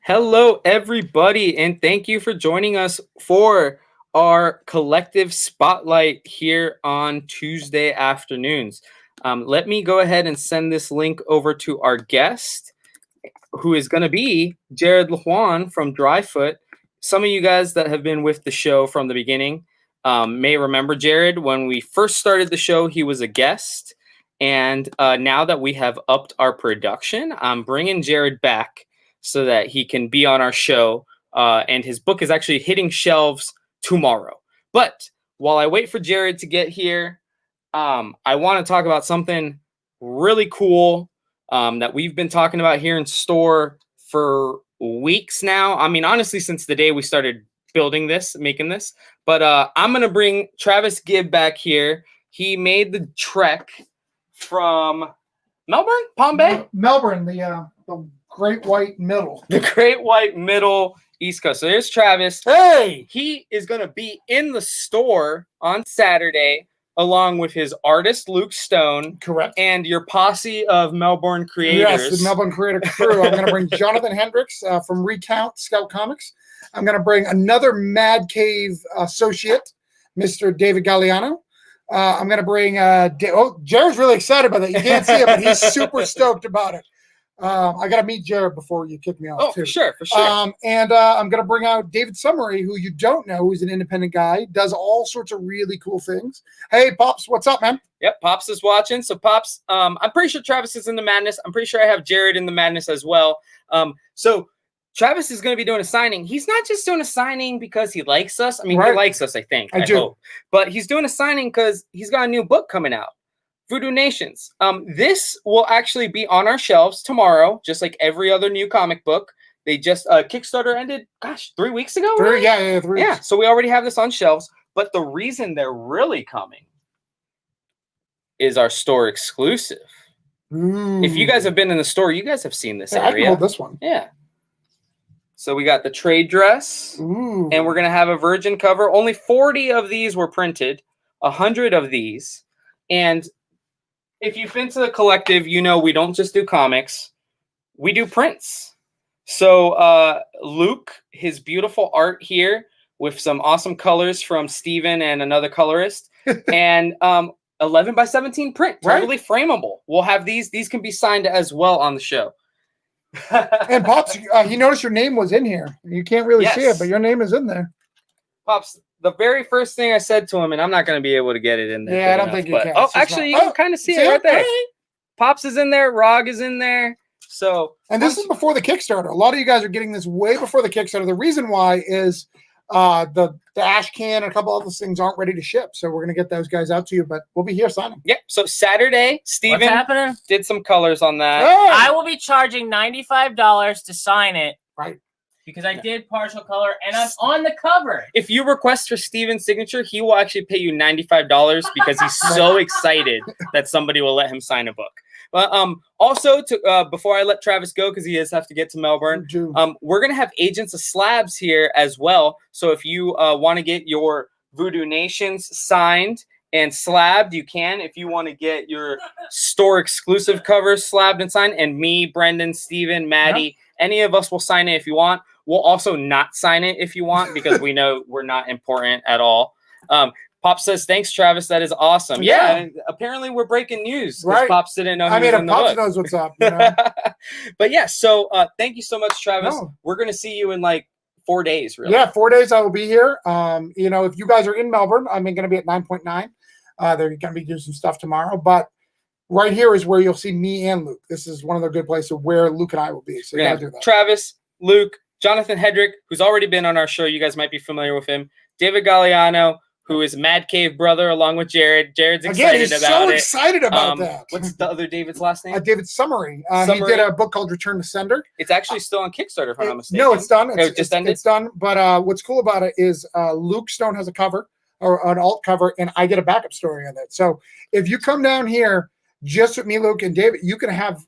Hello, everybody, and thank you for joining us for our collective spotlight here on Tuesday afternoons. Let me go ahead and send this link over to our guest, who is going to be Jared Lujan from Dryfoot. Some of you guys that have been with the show from the beginning may remember Jared. When we first started the show, he was a guest. And now that we have upped our production, I'm bringing Jared back so that he can be on our show. And his book is actually hitting shelves tomorrow. But while I wait for Jared to get here, I want to talk about something really cool that we've been talking about here in store for weeks now. I mean, honestly, since the day we started building this, making this. But I'm going to bring Travis Gibb back here. He made the trek from Melbourne, Palm Bay? Melbourne, the Great White Middle. The Great White Middle East Coast. So there's Travis. Hey! He is going to be in the store on Saturday along with his artist, Luke Stone. Correct. And your posse of Melbourne creators. Yes, the Melbourne creator crew. I'm going to bring Jonathan Hendricks from Recount Scout Comics. I'm going to bring another Mad Cave associate, Mr. David Galliano. I'm going to bring Jared's really excited about that. You can't see it, but he's super stoked about it. I got to meet Jared before you kick me off, too. For sure. And I'm going to bring out David Summery, who you don't know, who's an independent guy, does all sorts of really cool things. Hey, Pops, what's up, man? Yep, Pops is watching. So, Pops, I'm pretty sure Travis is in the madness. I'm pretty sure I have Jared in the madness as well. So Travis is going to be doing a signing. He's not just doing a signing because he likes us. I mean, He likes us, I think. I hope. But he's doing a signing because he's got a new book coming out. Voodoo Nations. This will actually be on our shelves tomorrow, just like every other new comic book. They just Kickstarter ended, 3 weeks ago. Right? Yeah, 3 weeks. Yeah, so we already have this on shelves. But the reason they're really coming is our store exclusive. Ooh. If you guys have been in the store, you guys have seen this area. I can hold this one. Yeah. So we got the trade dress. Ooh. And we're going to have a virgin cover. Only 40 of these were printed, 100 of these. And if you've been to the collective, you know we don't just do comics. We do prints. So Luke, his beautiful art here with some awesome colors from Steven and another colorist. And 11 by 17 print, totally frameable. We'll have these. These can be signed as well on the show. And Pops, you noticed your name was in here. You can't really see it, but your name is in there. Pops, the very first thing I said to him, and I'm not going to be able to get it in there. Yeah, I don't think you can. Oh, actually, you can kind of see it right there. Hey. Pops is in there. Rog is in there. So, and this is before the Kickstarter. A lot of you guys are getting this way before the Kickstarter. The reason why is the ash can and a couple other things aren't ready to ship. So we're going to get those guys out to you, but we'll be here signing. Yep. So Saturday, Steven did some colors on that. Hey! I will be charging $95 to sign it. Right. Because I did partial color and I'm on the cover. If you request for Steven's signature, he will actually pay you $95 because he's so excited that somebody will let him sign a book. But also, before I let Travis go, because he does have to get to Melbourne, we're going to have Agents of Slabs here as well. So if you want to get your Voodoo Nations signed and slabbed, you can. If you want to get your store exclusive covers slabbed and signed, and me, Brendan, Steven, Maddie, any of us will sign it if you want. We'll also not sign it if you want, because we know we're not important at all. Pop says, thanks, Travis. That is awesome. Yeah, apparently we're breaking news. Right. Pops didn't know. Pops knows what's up. You know? But yeah, so thank you so much, Travis. No. We're going to see you in like 4 days, really. Yeah, 4 days I will be here. You know, if you guys are in Melbourne, I'm going to be at 9.9. They're going to be doing some stuff tomorrow. But right here is where you'll see me and Luke. This is one of the good places where Luke and I will be. So you got to do that. Travis, Luke, Jonathan Hedrick, who's already been on our show. You guys might be familiar with him. David Galliano, who is Mad Cave brother, along with Jared. Jared's excited about it. He's so excited about that. What's the other David's last name? David Summery. He did a book called Return to Sender. It's actually still on Kickstarter, if I'm not mistaken. No, it's done. It just ended? It's done. But what's cool about it is Luke Stone has a cover, or an alt cover, and I get a backup story on it. So if you come down here just with me, Luke, and David, you can have,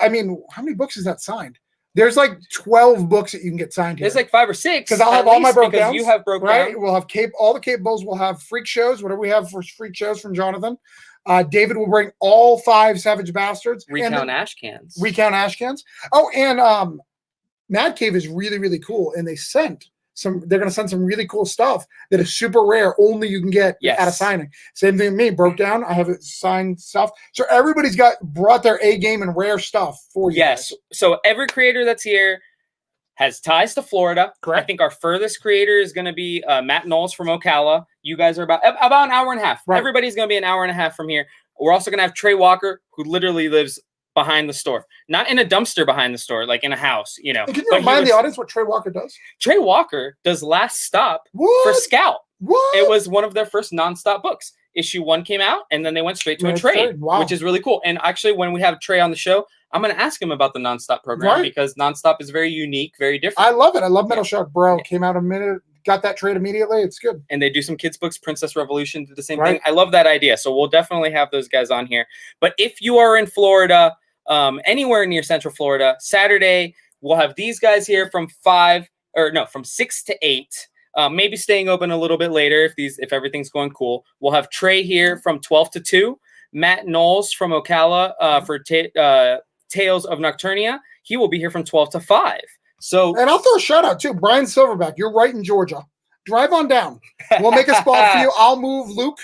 I mean, how many books is that signed? There's like 12 books that you can get signed here. There's like 5 or 6. Because I'll have all my broke downs. You have broke down. We'll have all the Cape Bulls. We'll have freak shows, whatever we have for freak shows from Jonathan. David will bring all 5 Savage Bastards. Recount ash cans. Recount ash cans. Oh, and Mad Cave is really, really cool, and they're going to send some really cool stuff that is super rare. Only you can get at a signing. Same thing with me. Broke down. I have it signed stuff. So everybody's brought their A game and rare stuff for you. Yes. Guys. So every creator that's here has ties to Florida. Correct. I think our furthest creator is going to be Matt Knowles from Ocala. You guys are about an hour and a half. Right. Everybody's going to be an hour and a half from here. We're also going to have Trey Walker, who literally lives behind the store, not in a dumpster behind the store, like in a house, you know. Can you remind the audience what Trey Walker does? Trey Walker does Last Stop for Scout. What? It was one of their first nonstop books. Issue 1 came out, and then they went straight to a trade, which is really cool. And actually, when we have Trey on the show, I'm going to ask him about the nonstop program because nonstop is very unique, very different. I love it. I love Metal Shark Bro. Came out a minute. Got that trade immediately. It's good. And they do some kids' books. Princess Revolution did the same thing. I love that idea. So we'll definitely have those guys on here. But if you are in Florida, anywhere near Central Florida, Saturday, we'll have these guys here from 6 to 8. Maybe staying open a little bit later if everything's going cool. We'll have Trey here from 12 to 2. Matt Knowles from Ocala for Tales of Nocturnia. He will be here from 12 to 5. So, and I'll throw a shout out too, Brian Silverback. You're right in Georgia. Drive on down. We'll make a spot for you. I'll move Luke.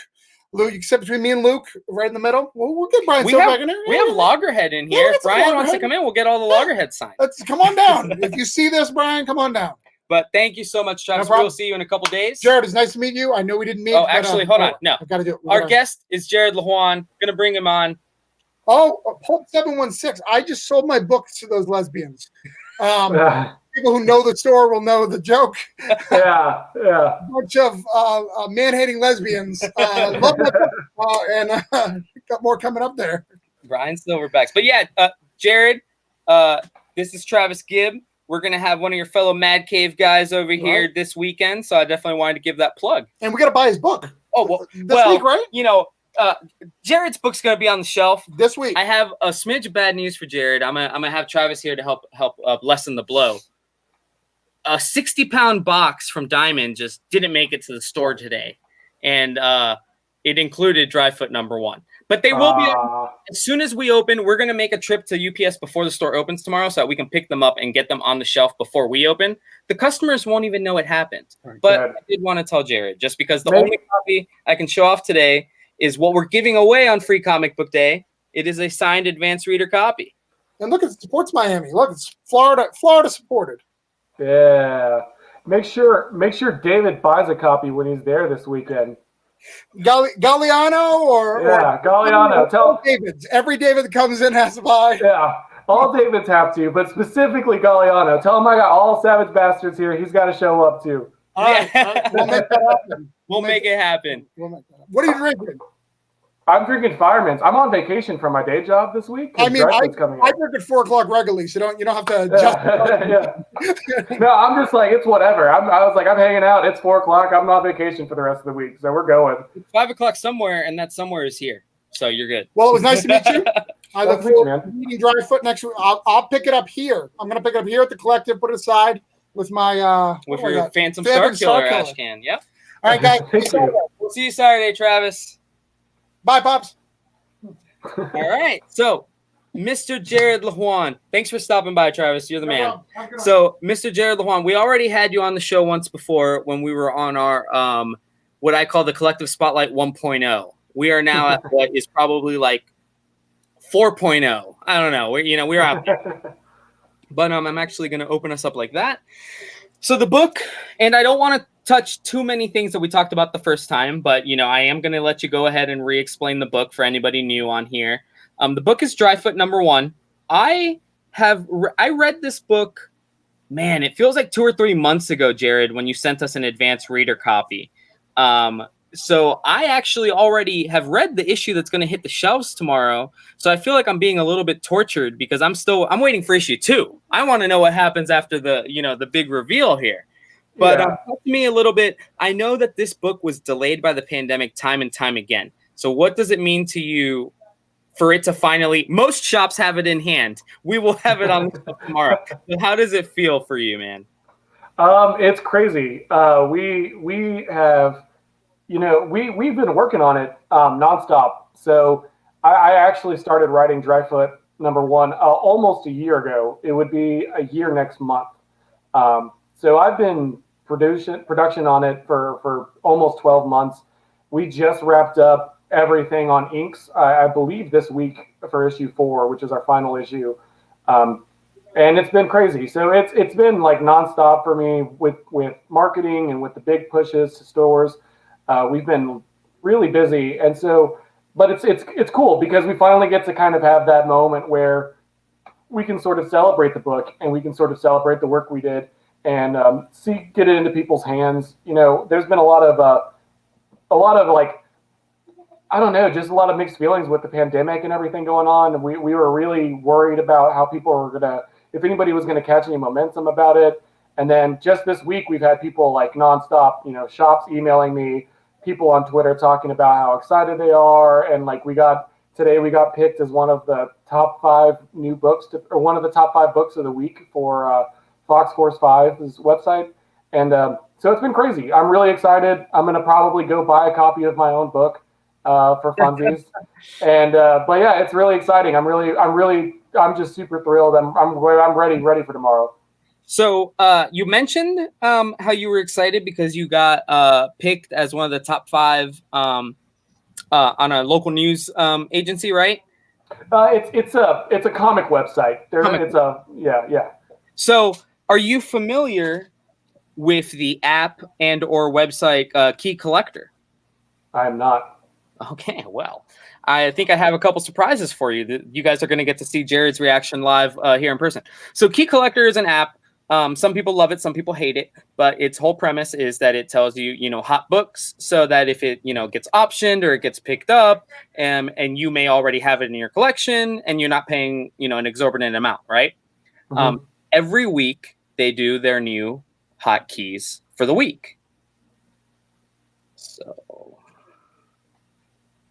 Luke, you can sit between me and Luke, right in the middle. We'll get Brian Silverback in there. We have Loggerhead in here. If Brian wants to come in, we'll get all the Loggerhead signed. Come on down. If you see this, Brian, come on down. But thank you so much, Travis. We'll see you in a couple days. Jared, it's nice to meet you. I know we didn't meet. Oh, actually, hold on. No. I got to do it. Our guest is Jared Lujan. Going to bring him on. Oh, Pulp 716. I just sold my books to those lesbians. People who know the store will know the joke. Yeah. A bunch of man-hating lesbians. Love my book. And got more coming up there. Brian Silverbacks. But yeah, Jared, this is Travis Gibb. We're going to have one of your fellow Mad Cave guys over here this weekend. So I definitely wanted to give that plug. And we got to buy his book. Oh, this week, right? You know, Jared's book's going to be on the shelf this week. I have a smidge of bad news for Jared. I'm gonna have Travis here to help lessen the blow. A 60-pound box from Diamond just didn't make it to the store today, and it included dry foot number 1. But they will be as soon as we open. We're gonna make a trip to UPS before the store opens tomorrow, so that we can pick them up and get them on the shelf before we open. The customers won't even know it happened. But I did want to tell Jared, just because the only copy I can show off today is what we're giving away on Free Comic Book Day. It is a signed advanced reader copy. And look, it supports Miami. Look, it's Florida supported. Yeah. Make sure David buys a copy when he's there this weekend. Galliano or Galliano. Tell Davids. Every David that comes in has to buy. Yeah. All Davids have to, but specifically Galliano. Tell him I got all Savage Bastards here. He's got to show up too. All right. We'll make that happen. We'll make it happen. What are you drinking? I'm drinking Fireman's. I'm on vacation from my day job this week. I mean, I drink at 4 o'clock regularly, so you don't have to adjust. No, I'm just like, it's whatever. I was like, I'm hanging out. It's 4 o'clock. I'm on vacation for the rest of the week, so we're going. It's 5 o'clock somewhere, and that somewhere is here. So you're good. Well, it was nice to meet you. I look forward to meeting Dry Foot next week. I'll pick it up here. I'm going to pick it up here at the Collective, put it aside with my with your Phantom Star Killer ash can. Yep. All right, guys. We'll see you Saturday, Travis. Bye, Pops. All right. So, Mr. Jared Lujan, thanks for stopping by, Travis. You're the man. So, Mr. Jared Lujan, we already had you on the show once before when we were on our what I call the Collective Spotlight 1.0. We are now at what is probably like 4.0. I don't know. We're out there. But I'm actually going to open us up like that. So the book, and I don't want to touch too many things that we talked about the first time, but I am going to let you go ahead and re-explain the book for anybody new on here. The book is Dry Foot number 1. I read this book, man, it feels like 2 or 3 months ago, Jared, when you sent us an advanced reader copy. So I actually already have read the issue that's going to hit the shelves tomorrow. So I feel like I'm being a little bit tortured because I'm waiting for issue 2. I want to know what happens after the big reveal here. But talk to me a little bit. I know that this book was delayed by the pandemic time and time again. So what does it mean to you for it to finally, most shops have it in hand. We will have it on tomorrow. So how does it feel for you, man? It's crazy. We have, we've been working on it nonstop. So I actually started writing Dry Foot number one, almost a year ago. It would be a year next month. So I've been production on it for almost 12 months. We just wrapped up everything on inks, I believe this week for issue 4, which is our final issue. And it's been crazy. So it's been like nonstop for me with marketing and with the big pushes to stores. We've been really busy, and so, but it's cool because we finally get to kind of have that moment where we can sort of celebrate the book and we can sort of celebrate the work we did and get it into people's hands. You know, there's been a lot of like, I don't know, just a lot of mixed feelings with the pandemic and everything going on. And we were really worried about how people were gonna, if anybody was gonna catch any momentum about it. And then just this week, we've had people like nonstop, you know, shops emailing me, people on Twitter talking about how excited they are. And like today we got picked as one of the top 5 new books or one of the top 5 books of the week for Fox Force 5's website. And so it's been crazy. I'm really excited. I'm going to probably go buy a copy of my own book for funsies. And but yeah, it's really exciting. I'm just super thrilled. I'm ready for tomorrow. So you mentioned how you were excited because you got picked as one of the top 5 on a local news agency, right? It's a comic website. Yeah. So are you familiar with the app and or website Key Collector? I am not. Okay, well, I think I have a couple surprises for you. You guys are going to get to see Jared's reaction live here in person. So Key Collector is an app. Some people love it, some people hate it, but its whole premise is that it tells you, you know, hot books so that if it, you know, gets optioned or it gets picked up and you may already have it in your collection and you're not paying, you know, an exorbitant amount, right? Mm-hmm. Every week they do their new hotkeys for the week. So.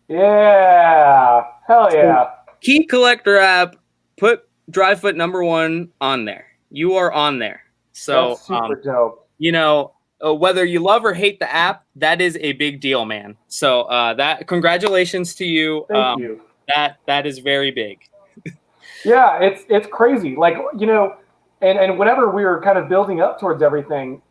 Yeah. Hell yeah. Key Collector app, put Dryfoot #1 on there. You are on there. So that's super dope. You know, whether you love or hate the app, that is a big deal, man. So that congratulations to you. Thank you. That is very big. Yeah, it's crazy. Like, you know, and whenever we were kind of building up towards everything,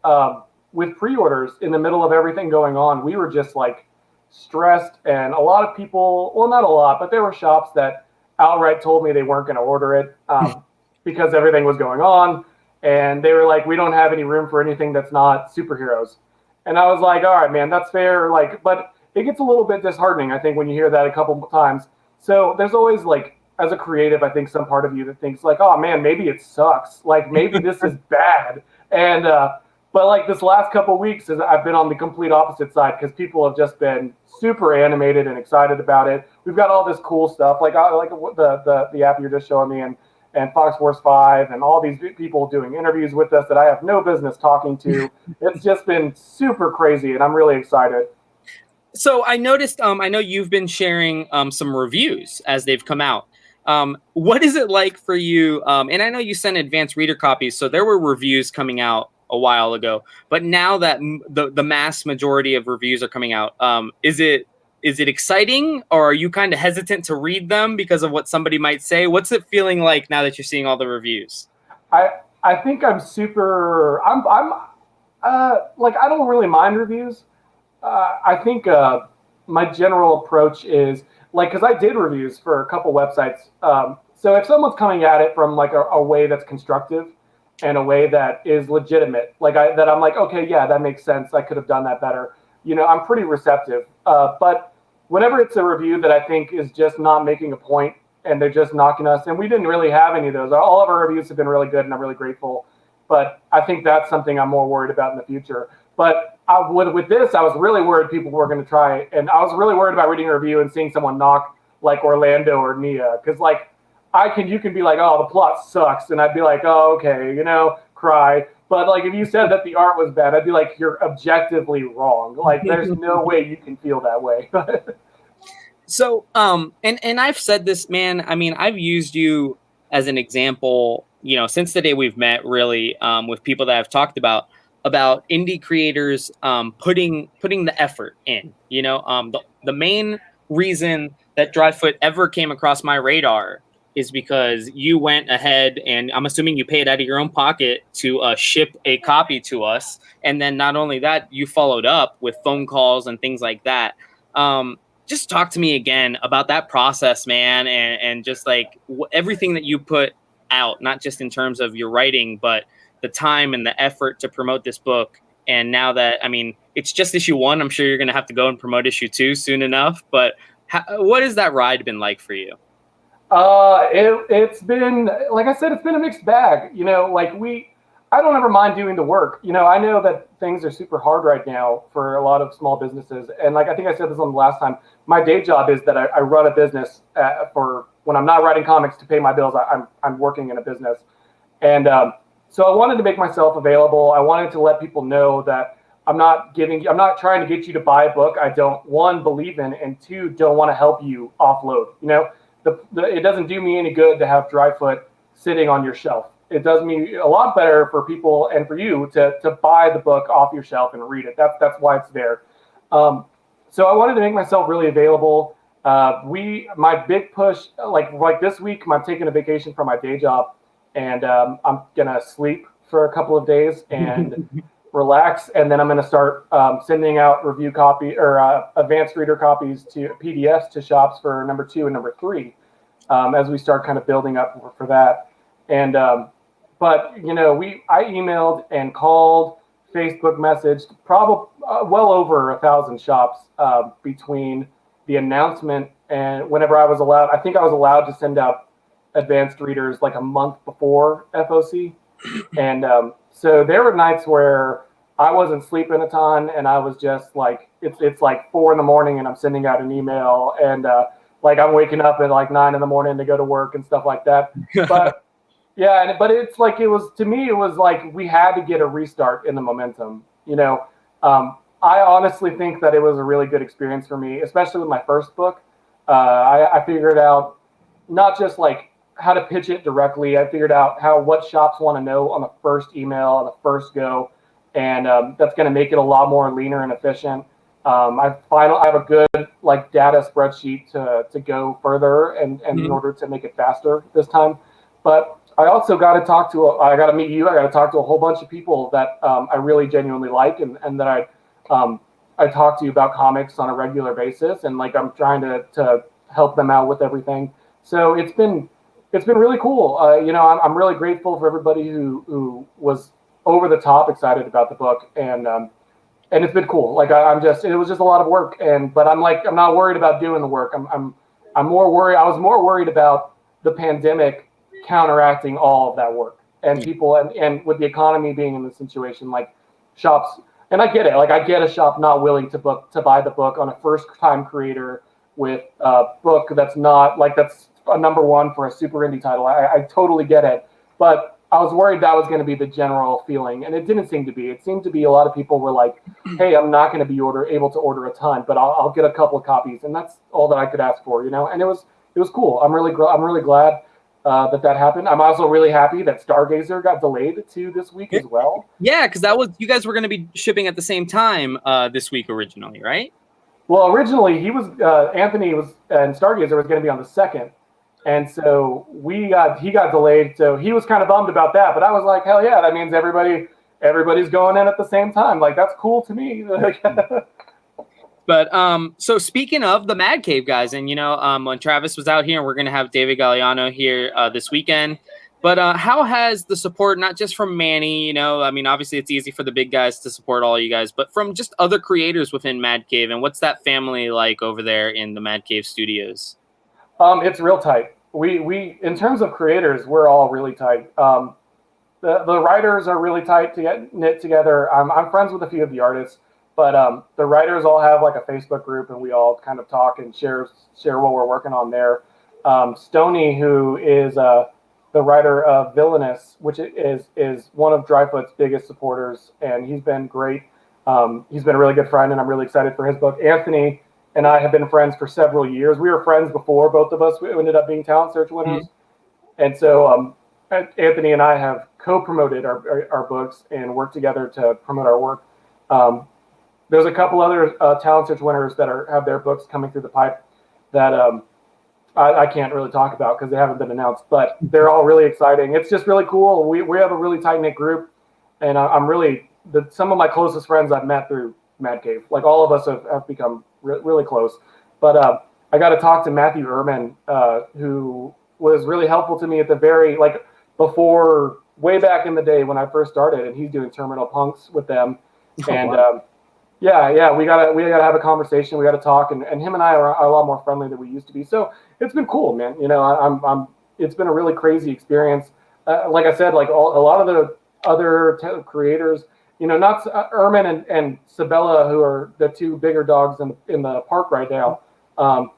with pre-orders in the middle of everything going on, we were just like stressed, and a lot of people, well, not a lot, but there were shops that outright told me they weren't going to order it because everything was going on, and they were like, we don't have any room for anything that's not superheroes. And I was like, all right, man, that's fair. Like, but it gets a little bit disheartening, I think, when you hear that a couple of times. So there's always like, as a creative, I think some part of you that thinks like, oh man, maybe it sucks. Like maybe this is bad. And, but like this last couple of weeks, I've been on the complete opposite side because people have just been super animated and excited about it. We've got all this cool stuff, like the app you're just showing me, and Fox Force 5, and all these people doing interviews with us that I have no business talking to. It's just been super crazy, and I'm really excited. So I noticed, I know you've been sharing some reviews as they've come out. What is it like for you? And I know you sent advanced reader copies, so there were reviews coming out a while ago, but now that the mass majority of reviews are coming out, is it exciting, or are you kind of hesitant to read them because of what somebody might say? What's it feeling like now that you're seeing all the reviews? I think I'm like, I don't really mind reviews. I think my general approach is like, because I did reviews for a couple websites. So if someone's coming at it from like a way that's constructive and a way that is legitimate, like that I'm like, okay, yeah, that makes sense. I could have done that better. You know, I'm pretty receptive. But whenever it's a review that I think is just not making a point and they're just knocking us, and we didn't really have any of those. All of our reviews have been really good, and I'm really grateful. But I think that's something I'm more worried about in the future. But with this, I was really worried people were going to try, and I was really worried about reading a review and seeing someone knock like Orlando or Nia, because like you can be like, oh, the plot sucks, and I'd be like, oh, okay, you know, cry. But like if you said that the art was bad, I'd be like, you're objectively wrong. Like there's no way you can feel that way. So and I've said this, man. I mean, I've used you as an example, you know, since the day we've met, really, with people that I've talked about indie creators putting the effort in. You know, the main reason that Dryfoot ever came across my radar is because you went ahead and I'm assuming you paid out of your own pocket to ship a copy to us. And then not only that, you followed up with phone calls and things like that. Just talk to me again about that process, man, and just like everything that you put out, not just in terms of your writing, but the time and the effort to promote this book. And now that, I mean, it's just issue 1, I'm sure you're going to have to go and promote issue 2 soon enough. But what has that ride been like for you? It's been, like I said, it's been a mixed bag. You know, like I don't ever mind doing the work. You know, I know that things are super hard right now for a lot of small businesses. And like, I think I said this on the last time, my day job is that I run a business for when I'm not writing comics to pay my bills, I'm working in a business. And so I wanted to make myself available. I wanted to let people know that I'm not trying to get you to buy a book I don't, 1, believe in, and 2, don't want to help you offload. You know, it doesn't do me any good to have Dryfoot sitting on your shelf. It does me a lot better for people and for you to buy the book off your shelf and read it. That's why it's there. So I wanted to make myself really available. My big push, like this week, I'm taking a vacation from my day job, and I'm gonna sleep for a couple of days and relax, and then I'm gonna start sending out review copy or advanced reader copies to PDFs to shops for number 2 and number 3, as we start kind of building up for that. And but you know, I emailed and called, Facebook messaged, probably well over 1,000 shops between the announcement and whenever I was allowed. I think I was allowed to send out advanced readers like a month before FOC, and so there were nights where I wasn't sleeping a ton, and I was just like, it's like 4 in the morning, and I'm sending out an email, and like I'm waking up at like 9 in the morning to go to work and stuff like that. But yeah, but it's like, to me, it was like we had to get a restart in the momentum. You know, I honestly think that it was a really good experience for me, especially with my first book. I figured out not just like how to pitch it directly. I figured out what shops want to know on the first email, on the first go, and that's going to make it a lot more leaner and efficient. I have a good like data spreadsheet to go further and in order to make it faster this time. But I also got to meet you. I got to talk to a whole bunch of people that I really genuinely like, and that I talk to you about comics on a regular basis, and like I'm trying to help them out with everything. So it's been really cool. You know, I'm really grateful for everybody who was over the top excited about the book, and it's been cool. Like it was just a lot of work, but I'm not worried about doing the work. I'm more worried. I was more worried about the pandemic counteracting all of that work, and people, and with the economy being in the situation, like shops, and I get it. Like I get a shop not willing to buy the book on a first time creator with a book that's not like, that's a number 1 for a super indie title. I totally get it, but I was worried that was going to be the general feeling, and it didn't seem to be. It seemed to be a lot of people were like, "Hey, I'm not going to be able to order a ton, but I'll get a couple of copies," and that's all that I could ask for, you know. And it was cool. I'm really glad that happened. I'm also really happy that Stargazer got delayed to this week as well. Yeah, because you guys were going to be shipping at the same time this week originally, right? Well, originally Anthony and Stargazer was going to be on the 2nd. And so he got delayed. So he was kind of bummed about that. But I was like, hell yeah, that means everybody's going in at the same time. Like, that's cool to me. But so speaking of the Mad Cave guys, and you know, when Travis was out here, and we're gonna have David Galliano here this weekend. But how has the support, not just from Manny, you know, I mean, obviously it's easy for the big guys to support all you guys, but from just other creators within Mad Cave, and what's that family like over there in the Mad Cave studios? It's real tight. We in terms of creators, we're all really tight. The writers are really tight to get knit together. I'm friends with a few of the artists, but the writers all have like a Facebook group, and we all kind of talk and share what we're working on there. Stoney, who is the writer of Villainous, which is one of Dryfoot's biggest supporters, and he's been great. He's been a really good friend, and I'm really excited for his book. Anthony and I have been friends for several years. We were friends before both of us ended up being talent search winners. Mm-hmm. And so Anthony and I have co-promoted our books and worked together to promote our work. There's a couple other talent search winners that have their books coming through the pipe that I can't really talk about because they haven't been announced, but they're all really exciting. It's just really cool. We have a really tight knit group, and I'm really some of my closest friends I've met through Mad Cave. Like all of us have become really close. But I got to talk to Matthew Ehrman, who was really helpful to me at the before way back in the day when I first started, and he's doing Terminal Punks with them, and. Wow. Yeah, we gotta have a conversation. We gotta talk, and him and I are a lot more friendly than we used to be. So it's been cool, man. It's been a really crazy experience. Like I said, like a lot of the other creators, not Ermin and Sabella, who are the two bigger dogs in the park right now, are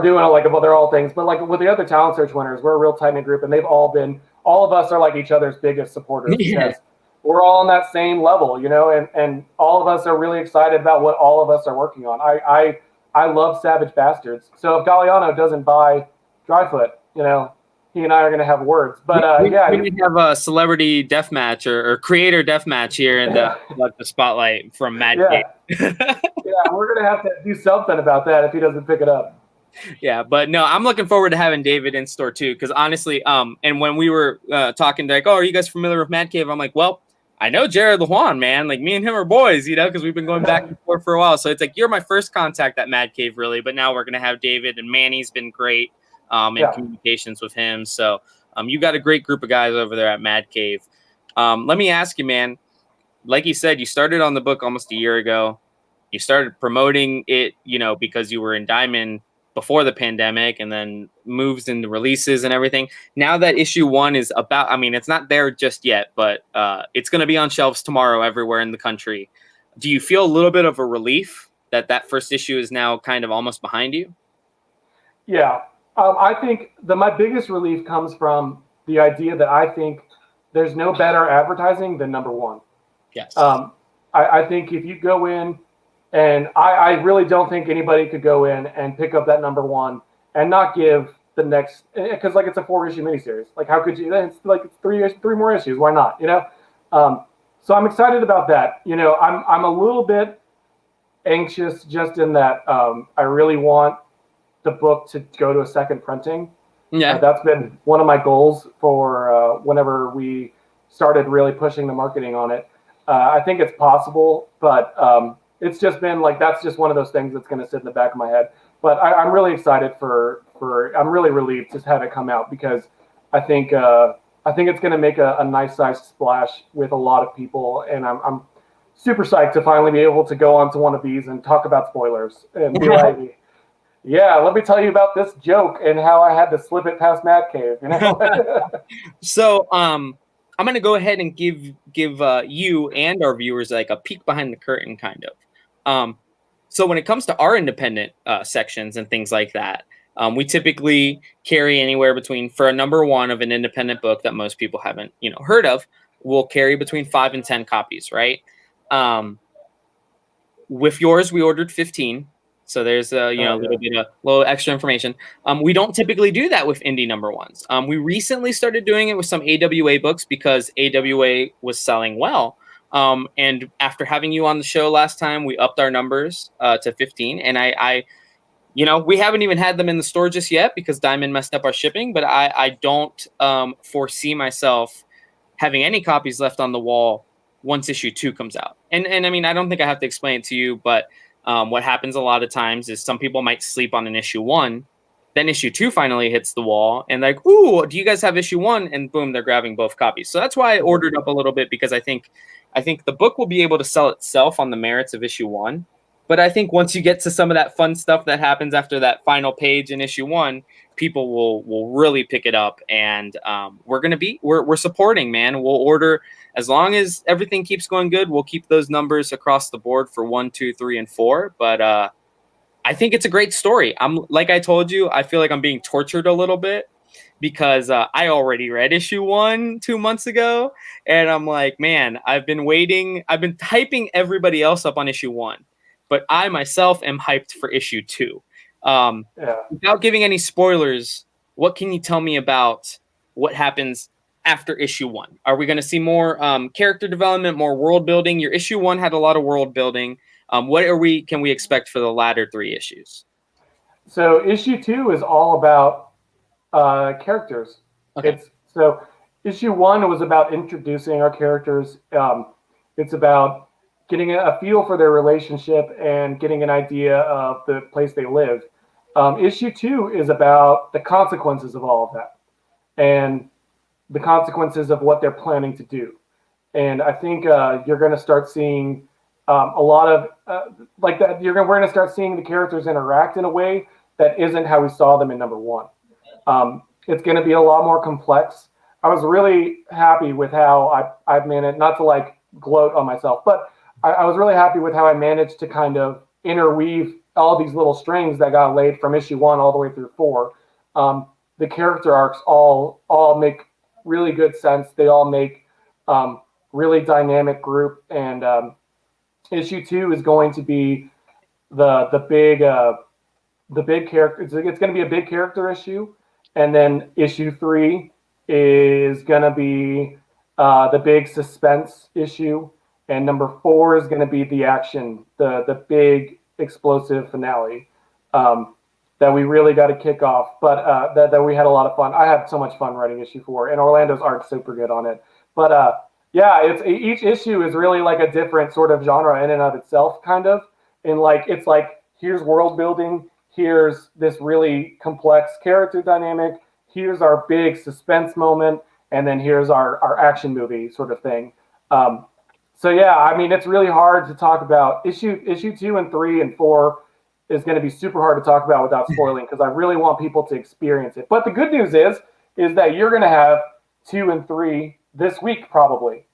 doing they're all things. But like with the other talent search winners, we're a real tight knit group, and all of us are like each other's biggest supporters. Yeah. Because we're all on that same level, and all of us are really excited about what all of us are working on. I love Savage Bastards. So if Galliano doesn't buy Dryfoot, he and I are going to have words. But we need to have a celebrity deathmatch or creator deathmatch here in the spotlight from Mad Cave. Yeah, we're going to have to do something about that if he doesn't pick it up. Yeah, but no, I'm looking forward to having David in store too, because honestly, and when we were talking, like, oh, are you guys familiar with Mad Cave? I'm like, well, I know Jared Lujan, man. Like, me and him are boys, because we've been going back and forth for a while. So it's like, you're my first contact at Mad Cave, really. But now we're going to have David, and Manny's been great in communications with him. So you got a great group of guys over there at Mad Cave. Let me ask you, man, like you said, you started on the book almost a year ago. You started promoting it, because you were in Diamond before the pandemic, and then moves into releases and everything. Now that issue 1 is about, it's not there just yet, but it's going to be on shelves tomorrow everywhere in the country. Do you feel a little bit of a relief that first issue is now kind of almost behind you? Yeah. I think my biggest relief comes from the idea that I think there's no better advertising than number 1. Yes. I think if you go in, and I really don't think anybody could go in and pick up that number 1 and not give the next, because it's a 4-issue miniseries. Like, how could you? It's like three more issues. Why not? So I'm excited about that. I'm a little bit anxious just in that I really want the book to go to a second printing. Yeah, that's been one of my goals for whenever we started really pushing the marketing on it. I think it's possible, but it's just been that's just one of those things that's going to sit in the back of my head. But I'm really excited I'm really relieved to have it come out, because I think it's going to make a nice sized splash with a lot of people, and I'm super psyched to finally be able to go onto one of these and talk about spoilers and be like, yeah, let me tell you about this joke and how I had to slip it past Mad Cave. So I'm going to go ahead and give you and our viewers a peek behind the curtain, kind of. So when it comes to our independent sections and things like that, we typically carry anywhere between, for a number 1 of an independent book that most people haven't heard of, we'll carry between 5 and 10 copies, right? With yours, we ordered 15. So there's a little extra information. We don't typically do that with indie number 1s. We recently started doing it with some AWA books because AWA was selling well. And after having you on the show last time, we upped our numbers to 15. And I we haven't even had them in the store just yet because Diamond messed up our shipping. But I don't foresee myself having any copies left on the wall once issue 2 comes out. And I don't think I have to explain it to you, but what happens a lot of times is some people might sleep on an issue 1, then issue 2 finally hits the wall, and like, ooh, do you guys have issue 1? And boom, they're grabbing both copies. So that's why I ordered up a little bit, because I think the book will be able to sell itself on the merits of issue 1. But I think once you get to some of that fun stuff that happens after that final page in issue 1, people will really pick it up, and we're supporting, man. We'll order. As long as everything keeps going good, we'll keep those numbers across the board for 1, 2, 3, and 4. But I think it's a great story. Like I told you, I feel like I'm being tortured a little bit because I already read issue 1 2 months ago, and I'm like, man, I've been waiting. I've been hyping everybody else up on issue 1, but I myself am hyped for issue 2. Without giving any spoilers, what can you tell me about what happens after issue 1? Are we going to see more character development, more world building? Your issue 1 had a lot of world building. What can we expect for the latter 3 issues? So issue 2 is all about characters. Okay. So issue 1 was about introducing our characters. It's about getting a feel for their relationship and getting an idea of the place they live. Issue 2 is about the consequences of all of that and the consequences of what they're planning to do. And I think you're going to start seeing a lot of like that. We're going to start seeing the characters interact in a way that isn't how we saw them in number 1. It's going to be a lot more complex. I was really happy with how I've managed, not to like gloat on myself, but I was really happy with how I managed to kind of interweave all these little strings that got laid from issue 1 all the way through 4. The character arcs all make really good sense. They all make really dynamic group, and issue 2 is going to be the big character. It's going to be a big character issue, and then issue 3 is going to be the big suspense issue, and number 4 is going to be the action, the big explosive finale that we really got to kick off. But that we had a lot of fun. I had so much fun writing issue 4, and Orlando's art's super good on it. But yeah, it's each issue is really like a different sort of genre in and of itself, kind of. And like it's like here's world building, here's this really complex character dynamic, here's our big suspense moment, and then here's our action movie sort of thing. So yeah, I mean it's really hard to talk about issue 2 and 3 and 4 is going to be super hard to talk about without spoiling because I really want people to experience it. But the good news is that you're going to have 2 and 3 this week probably.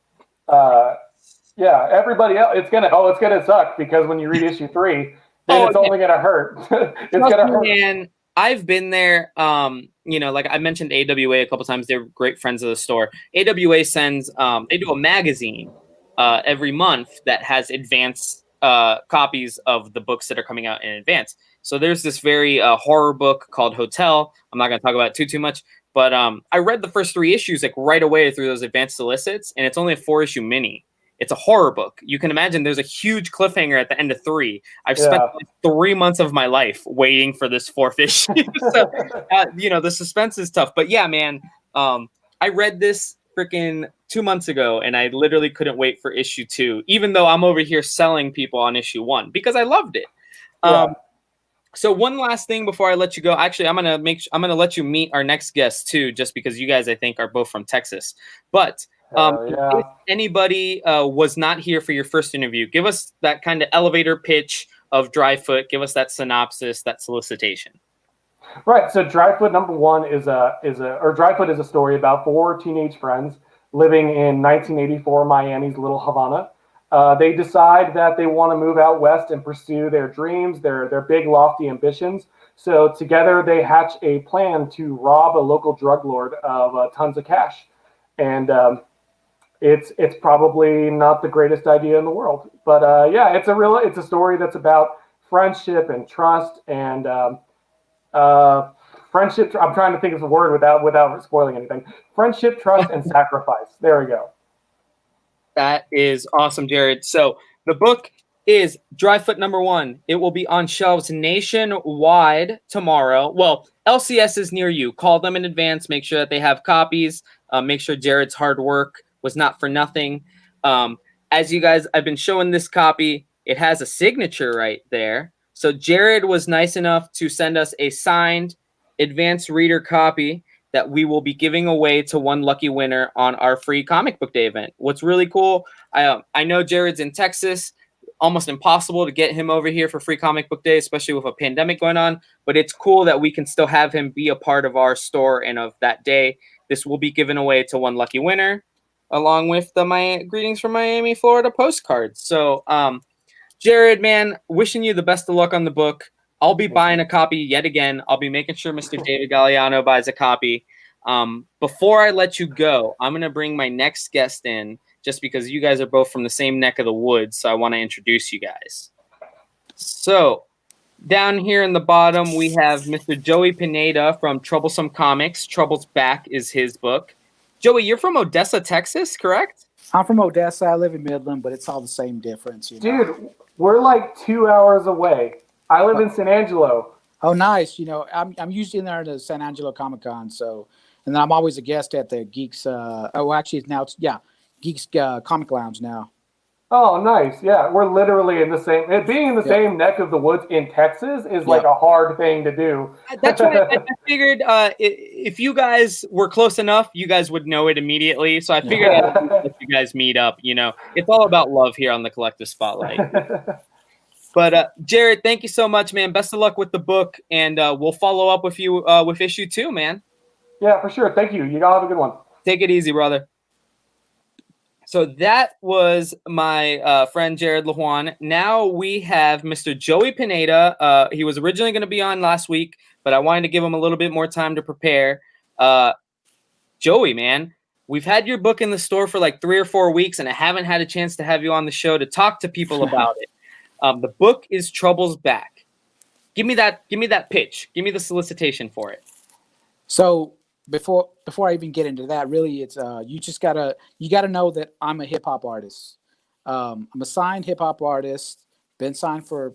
Yeah, everybody else it's gonna suck because when you read issue 3, then it's only gonna hurt. It's gonna hurt. Man, I've been there. Like I mentioned AWA a couple times. They're great friends of the store. AWA sends they do a magazine every month that has advanced copies of the books that are coming out in advance. So there's this very horror book called Hotel. I'm not gonna talk about it too much. But I read the first 3 issues like right away through those advanced solicits, and it's only a 4-issue mini. It's a horror book. You can imagine there's a huge cliffhanger at the end of 3. I've spent like 3 months of my life waiting for this 4th issue. So, the suspense is tough. But yeah, man, I read this freaking 2 months ago, and I literally couldn't wait for issue 2, even though I'm over here selling people on issue 1 because I loved it. So one last thing before I let you go. Actually, I'm gonna let you meet our next guest too, just because you guys I think are both from Texas. But if anybody was not here for your first interview, give us that kind of elevator pitch of Dryfoot. Give us that synopsis, that solicitation. Right. So Dryfoot #1 is Dryfoot is a story about 4 teenage friends living in 1984 Miami's Little Havana. They decide that they want to move out west and pursue their dreams, their big lofty ambitions. So together they hatch a plan to rob a local drug lord of tons of cash. And it's probably not the greatest idea in the world, but yeah, it's a story that's about friendship and trust and friendship. I'm trying to think of the word without spoiling anything. Friendship, trust, and sacrifice. There we go. That is awesome, Jared. So the book is Dryfoot #1. It will be on shelves nationwide tomorrow. Well, LCS is near you. Call them in advance. Make sure that they have copies. Make sure Jared's hard work was not for nothing. As you guys, I've been showing this copy. It has a signature right there. So Jared was nice enough to send us a signed advanced reader copy that we will be giving away to one lucky winner on our free comic book day event. What's really cool, I know Jared's in Texas, almost impossible to get him over here for free comic book day, especially with a pandemic going on, but it's cool that we can still have him be a part of our store and of that day. This will be given away to one lucky winner, along with the Greetings from Miami, Florida postcards. So, Jared, man, wishing you the best of luck on the book. I'll be buying a copy yet again. I'll be making sure Mr. David Galliano buys a copy. Before I let you go, I'm going to bring my next guest in just because you guys are both from the same neck of the woods, so I want to introduce you guys. So, down here in the bottom, we have Mr. Joey Pineda from Troublesome Comics. Trouble's Back is his book. Joey, you're from Odessa, Texas, correct? I'm from Odessa. I live in Midland, but it's all the same difference. Dude, we're like 2 hours away. I live in San Angelo. Oh, nice. I'm usually in there at the San Angelo Comic Con, so, and then I'm always a guest at the Geeks. Actually, it's yeah, Geeks Comic Lounge now. Oh, nice. Yeah, we're literally in the same. Being in the Yep. same neck of the woods in Texas is like Yep. a hard thing to do. That's why I figured if you guys were close enough, you guys would know it immediately. So I figured I'd let you guys meet up. It's all about love here on the Collective Spotlight. But Jared, thank you so much, man. Best of luck with the book, and we'll follow up with you with issue 2, man. Yeah, for sure. Thank you. You all have a good one. Take it easy, brother. So that was my friend Jared Lujan. Now we have Mr. Joey Pineda. He was originally going to be on last week, but I wanted to give him a little bit more time to prepare. Joey, man, we've had your book in the store for like 3 or 4 weeks, and I haven't had a chance to have you on the show to talk to people about it. The book is Trouble's Back. Give me that pitch. Give me the solicitation for it. So before I even get into that, really, it's you gotta know that I'm a hip hop artist. I'm a signed hip hop artist. Been signed for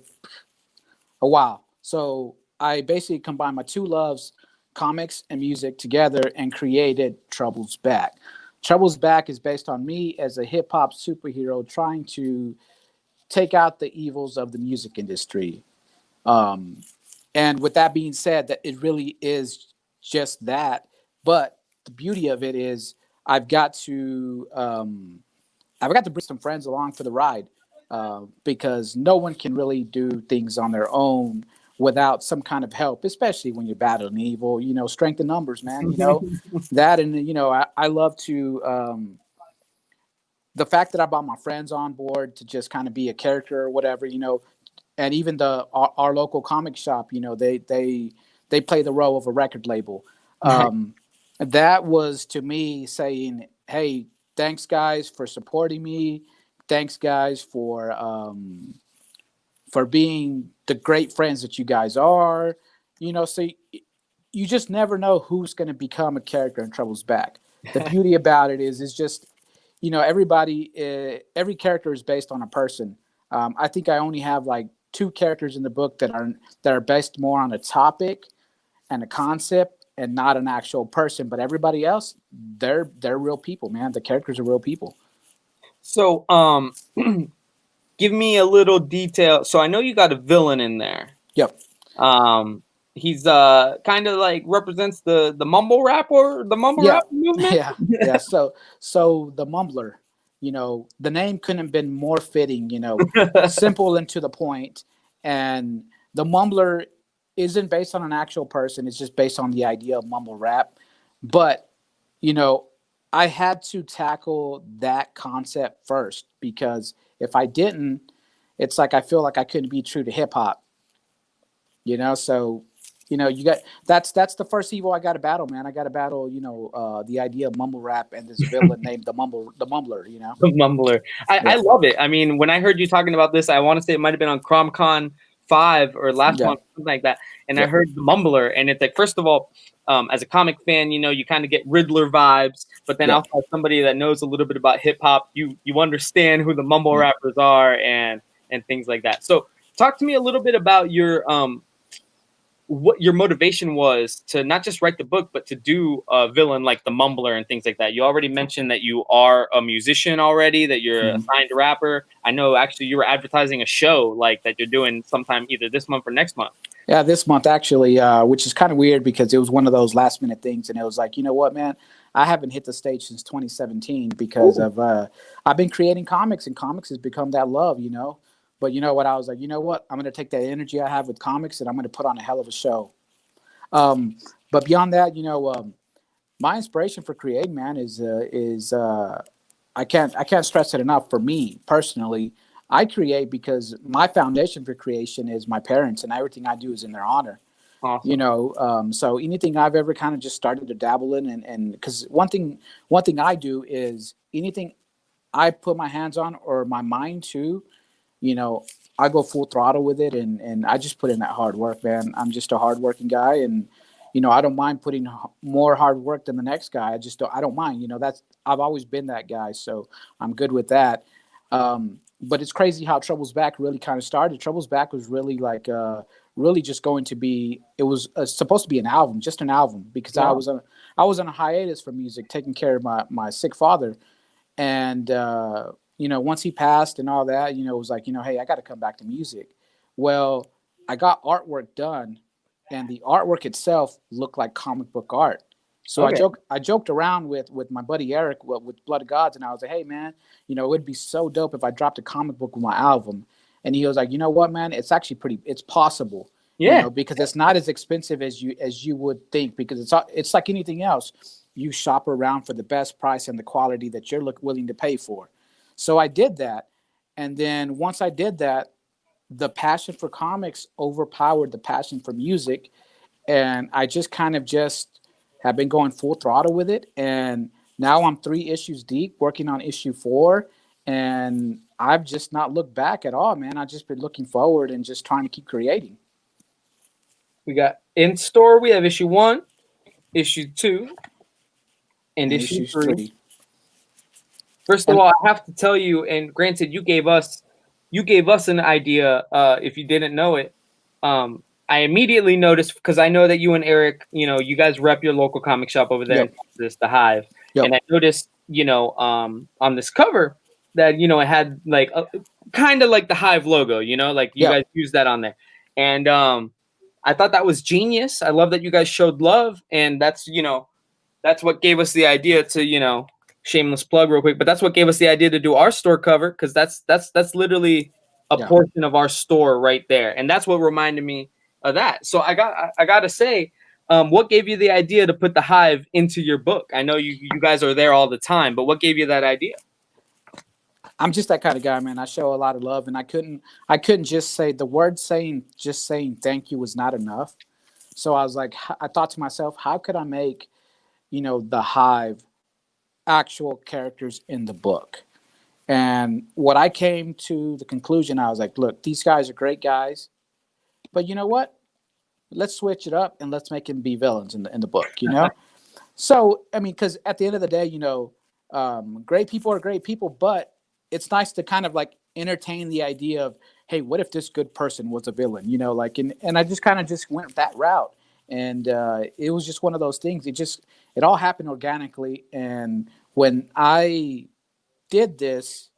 a while. So I basically combined my two loves, comics and music, together and created Trouble's Back. Trouble's Back is based on me as a hip hop superhero trying to take out the evils of the music industry. And with that being said, that it really is just that. But the beauty of it is I've got to bring some friends along for the ride, because no one can really do things on their own without some kind of help, especially when you're battling evil. Strength in numbers, man. That, and I love to. The fact that I brought my friends on board to just kind of be a character or whatever, and even our local comic shop, they play the role of a record label. That was to me saying, hey, thanks guys for supporting me. Thanks guys for being the great friends that you guys are. So you just never know who's going to become a character in Trouble's Back. The beauty about it is just, every character is based on a person. I think I only have like 2 characters in the book that are based more on a topic and a concept and not an actual person. But everybody else, they're real people, man. The characters are real people. So, give me a little detail. So I know you got a villain in there. Yep. He's kind of like represents the mumble rap movement. Yeah. So the Mumbler, the name couldn't have been more fitting. Simple and to the point. And the Mumbler isn't based on an actual person. It's just based on the idea of mumble rap. But I had to tackle that concept first, because if I didn't, it's like I feel like I couldn't be true to hip hop. So you got that's the first evil I got to battle, man. I got to battle, the idea of mumble rap and this villain named the Mumbler. The Mumbler. I love it. I mean, when I heard you talking about this, I want to say it might have been on CromCon 5 or last month, something like that. And I heard the Mumbler, and it's like, first of all, as a comic fan, you kind of get Riddler vibes, but then also as somebody that knows a little bit about hip hop, you understand who the mumble rappers are and things like that. So talk to me a little bit about your what your motivation was to not just write the book, but to do a villain like the Mumbler and things like that. You already mentioned that you are a musician already, that you're a signed rapper. I know actually you were advertising a show like that you're doing sometime either this month or next month. Yeah, this month actually, which is kind of weird because it was one of those last minute things. And it was like, you know what, man, I haven't hit the stage since 2017 because of I've been creating comics, and comics has become that love, But you know what? I was like, you know what? I'm going to take that energy I have with comics and I'm going to put on a hell of a show. But beyond that, my inspiration for creating, man, is I can't stress it enough. For me personally, I create because my foundation for creation is my parents, and everything I do is in their honor. Awesome. So anything I've ever kind of just started to dabble in, and because one thing I do is anything I put my hands on or my mind to, I go full throttle with it, and I just put in that hard work, man. I'm just a hardworking guy, and I don't mind putting more hard work than the next guy. I don't mind. I've always been that guy, so I'm good with that. But it's crazy how Trouble's Back really kind of started. Trouble's Back was really like really just going to be. It was supposed to be an album, just an album, because I was on a hiatus from music, taking care of my sick father, and once he passed and all that, it was like, hey, I got to come back to music. Well, I got artwork done, and the artwork itself looked like comic book art. So Okay. I joked around with my buddy Eric with Blood of Gods, and I was like, hey man, it would be so dope if I dropped a comic book with my album. And he was like, you know what, man, it's actually it's possible. Yeah. Because it's not as expensive as you would think, because it's like anything else. You shop around for the best price and the quality that you're willing to pay for. So I did that. And then once I did that, the passion for comics overpowered the passion for music. And I just kind of have been going full throttle with it. And now I'm 3 issues deep, working on issue 4. And I've just not looked back at all, man. I've just been looking forward and just trying to keep creating. We got in store, we have issue 1, issue 2, and issue 3. First of all, I have to tell you, and granted, you gave us an idea. If you didn't know it, I immediately noticed, because I know that you and Eric, you guys rep your local comic shop over there, Yep. in Texas, the Hive, Yep. and I noticed, on this cover that it had like kind of like the Hive logo, like you guys use that on there, and I thought that was genius. I love that you guys showed love, and that's what gave us the idea to shameless plug real quick, but that's what gave us the idea to do our store cover, because that's literally a portion of our store right there, and that's what reminded me of that. So I gotta say, what gave you the idea to put the Hive into your book? I know you guys are there all the time, but what gave you that idea? I'm just that kind of guy, man. I show a lot of love, and I couldn't just say the word saying thank you was not enough. So I was like, I thought to myself, how could I make the Hive actual characters in the book? And what I came to the conclusion, I was like, look, these guys are great guys, but you know what? Let's switch it up and let's make them be villains in the book, So, I mean, because at the end of the day, great people are great people, but it's nice to kind of like entertain the idea of, hey, what if this good person was a villain? And I just kind of went that route. And it was just one of those things. It all happened organically. And when I did this,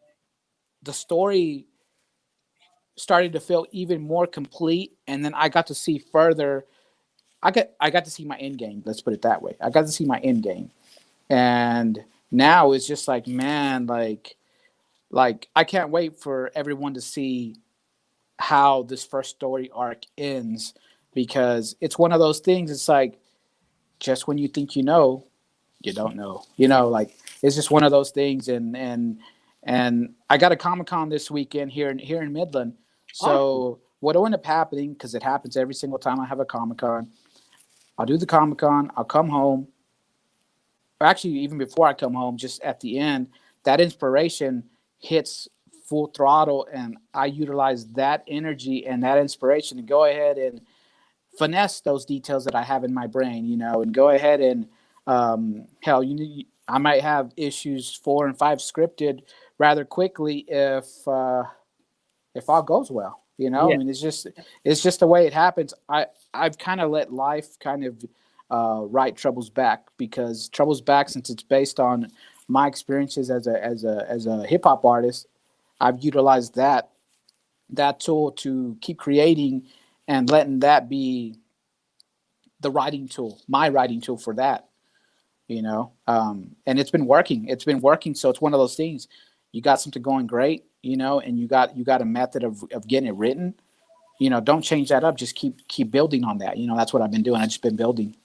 the story started to feel even more complete. And then I got to see further. I got to see my end game. Let's put it that way. I got to see my end game. And now it's just like, man, like I can't wait for everyone to see how this first story arc ends, because it's one of those things. It's like, just when you think you don't know, like it's just one of those things. And I got a Comic-Con this weekend here in Midland. So what will end up happening, because it happens every single time I have a Comic-Con, I'll do the Comic-Con, I'll come home. Or actually, even before I come home, just at the end, that inspiration hits full throttle, and I utilize that energy and that inspiration to go ahead and finesse those details that I have in my brain, and go ahead and hell, I might have issues 4 and 5 scripted rather quickly if all goes well. I mean, it's just the way it happens. I've kind of let life kind of write Trouble's back, because Trouble's back, since it's based on my experiences as a hip hop artist, I've utilized that tool to keep creating and letting that be the writing tool, my writing tool for that, and it's been working. So it's one of those things. You got something going great, and you got a method of getting it written, don't change that up. Just keep building on that. That's what I've been doing. I've just been building.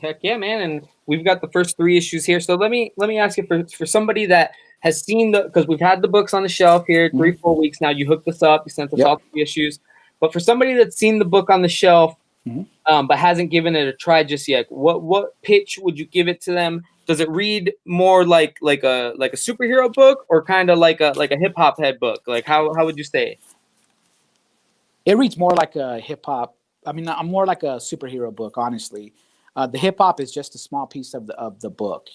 Heck yeah, man. And we've got the first 3 issues here. So let me ask you, for somebody that has seen because we've had the books on the shelf here 3-4 weeks now. You hooked us up, you sent us all 3 issues. But for somebody that's seen the book on the shelf, but hasn't given it a try just yet, what pitch would you give it to them? Does it read more like a superhero book, or kind of like a hip hop head book? Like how would you say? It reads more like a hip hop. I mean, I'm more like a superhero book, honestly. The hip hop is just a small piece of the book,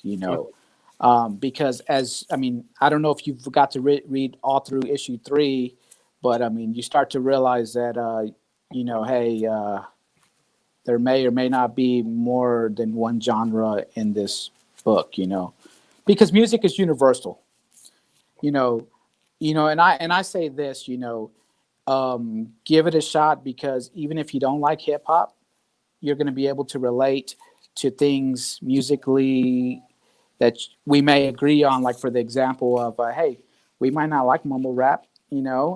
because I don't know if you've got to read all through issue 3, but I mean, you start to realize that hey, there may or may not be more than one genre in this book, because music is universal, you know, and I say this, give it a shot, because even if you don't like hip hop, you're going to be able to relate to things musically that we may agree on. Like, for the example of, hey, we might not like mumble rap,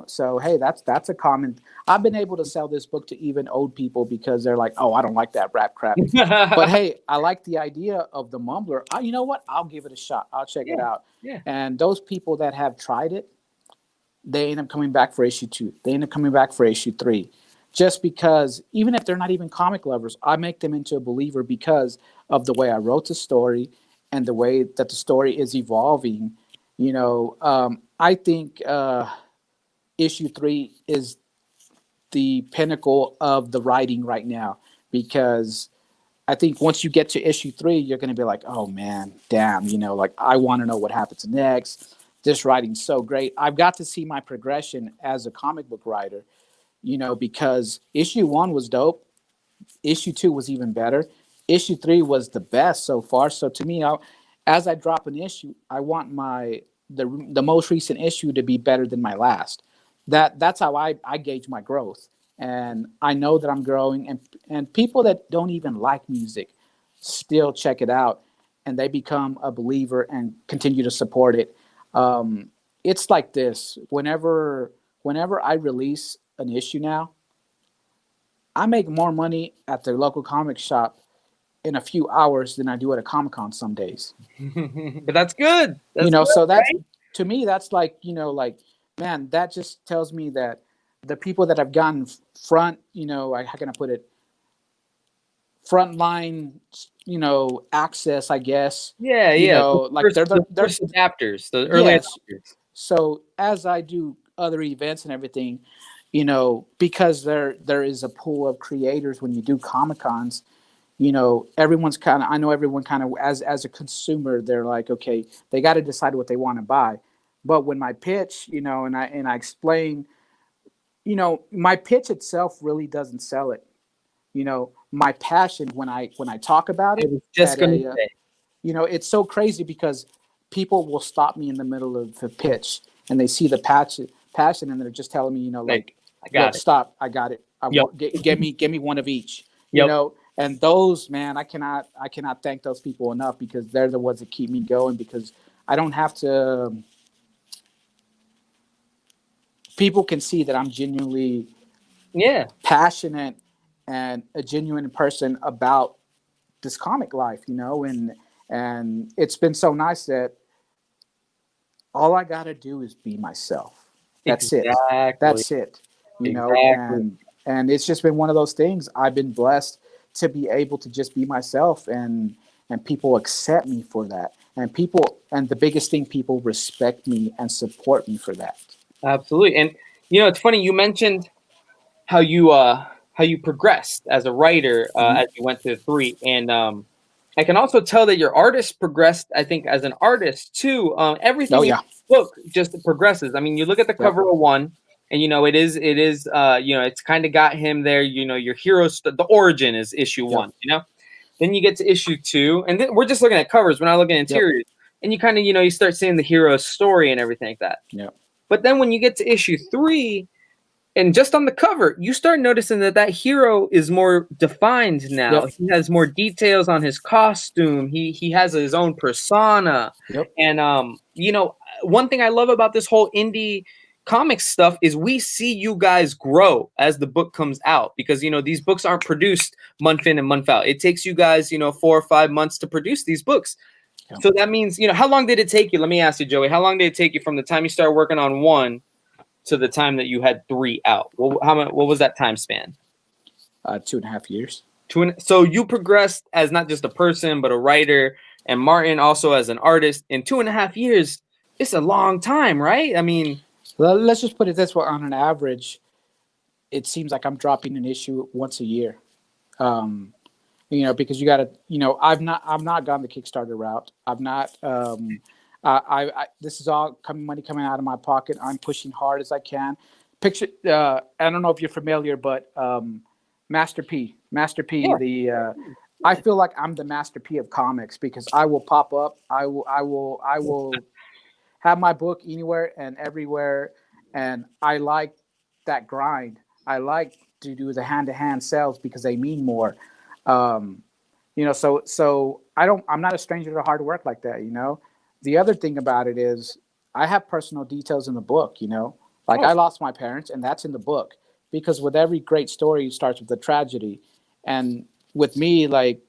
so hey, that's a common. I've been able to sell this book to even old people because they're like, oh, I don't like that rap crap, but hey, I like the idea of the mumbler. You know what? I'll give it a shot. I'll check it out. Yeah. And those people that have tried it, they end up coming back for issue 2. They end up coming back for issue 3. Just because, even if they're not even comic lovers, I make them into a believer because of the way I wrote the story and the way that the story is evolving. I think issue 3 is the pinnacle of the writing right now, because I think once you get to issue 3, you're going to be like, oh man, damn, like, I want to know what happens next. This writing's so great. I've got to see my progression as a comic book writer, because issue 1 was dope. Issue 2 was even better. Issue 3 was the best so far. So to me, as I drop an issue, I want the most recent issue to be better than my last. That's how I gauge my growth. And I know that I'm growing, and people that don't even like music still check it out, and they become a believer and continue to support it. It's like this. Whenever I release an issue now, I make more money at the local comic shop in a few hours than I do at a Comic-Con some days. But that's good. That's good, So that's, right? to me, that's like, man, that just tells me that the people that have gotten how can I put it? Frontline, access, I guess. Yeah. Like they're The first adapters, the early Yes. adapters. So as I do other events and everything, because there is a pool of creators when you do Comic Cons, everyone's I know everyone kind of, as a consumer, they're like, okay, they got to decide what they want to buy. But when my pitch, and I explain, my pitch itself really doesn't sell it. My passion when I talk about I it, was just at gonna a, say. it's so crazy because people will stop me in the middle of the pitch and they see the passion, and they're just telling me, like, I got look, it. stop, I got it. Yep. Get me one of each. Yep. And those, man, I cannot thank those people enough, because they're the ones that keep me going, because I don't have to. People can see that I'm genuinely passionate and a genuine person about this comic life, and it's been so nice that all I got to do is be myself. That's it. That's it. Exactly. And it's just been one of those things. I've been blessed to be able to just be myself, and people accept me for that. And the biggest thing, people respect me and support me for that. Absolutely. And it's funny, you mentioned how you progressed as a writer as you went to 3, and I can also tell that your artist progressed, I think, as an artist too. Everything in the book just progresses. I mean, you look at the cover of 1, and it is it's kind of got him there. Your hero's the origin is issue 1. Then you get to issue 2, and then we're just looking at covers. We're not looking at interiors, and you kind of you start seeing the hero's story and everything like that. Yeah. But then when you get to issue 3, and just on the cover, you start noticing that hero is more defined now. Yep. He has more details on his costume. He has his own persona. Yep. And one thing I love about this whole indie comics stuff is we see you guys grow as the book comes out, because these books aren't produced month in and month out. It takes you guys 4 or 5 months to produce these books. Yeah. So that means how long did it take you? Let me ask you, Joey. How long did it take you from the time you started working on 1 to the time that you had 3 out? What was that time span? 2.5 years. So you progressed as not just a person, but a writer, and Martin also as an artist. In 2.5 years, it's a long time, right? I mean, well, let's just put it this way: on an average, it seems like I'm dropping an issue once a year. Because you got to, I've not gone the Kickstarter route. I've not. This is all money coming out of my pocket. I'm pushing hard as I can, picture. I don't know if you're familiar, but Master P, Yeah. I feel like I'm the Master P of comics because I will pop up. I will have my book anywhere and everywhere, and I like that grind. I like to do the hand-to-hand sales because they mean more. Um, so I'm not a stranger to hard work like that. The other thing about it is I have personal details in the book. Like I lost my parents, and that's in the book because with every great story it starts with a tragedy, and with me, like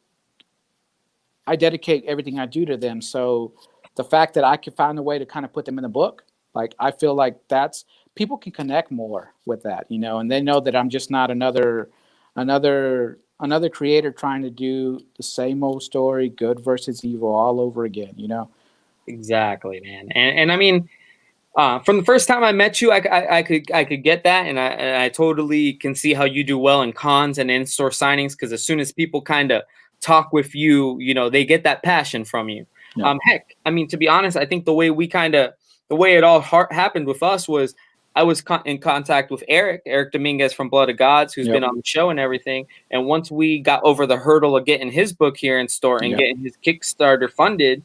I dedicate everything I do to them. So the fact that I can find a way to kind of put them in the book, like I feel like that's people can connect more with that, and they know that I'm just not another creator trying to do the same old story, good versus evil all over again. Exactly, man. And I mean, from the first time I met you, I could get that, and I totally can see how you do well in cons and in store signings because as soon as people kind of talk with you, they get that passion from you. Yeah. Heck, I mean, to be honest, I think the way it all happened with us was I was in contact with Eric Dominguez from Blood of Gods, who's Yep. been on the show and everything. And once we got over the hurdle of getting his book here in store and Yep. getting his Kickstarter funded.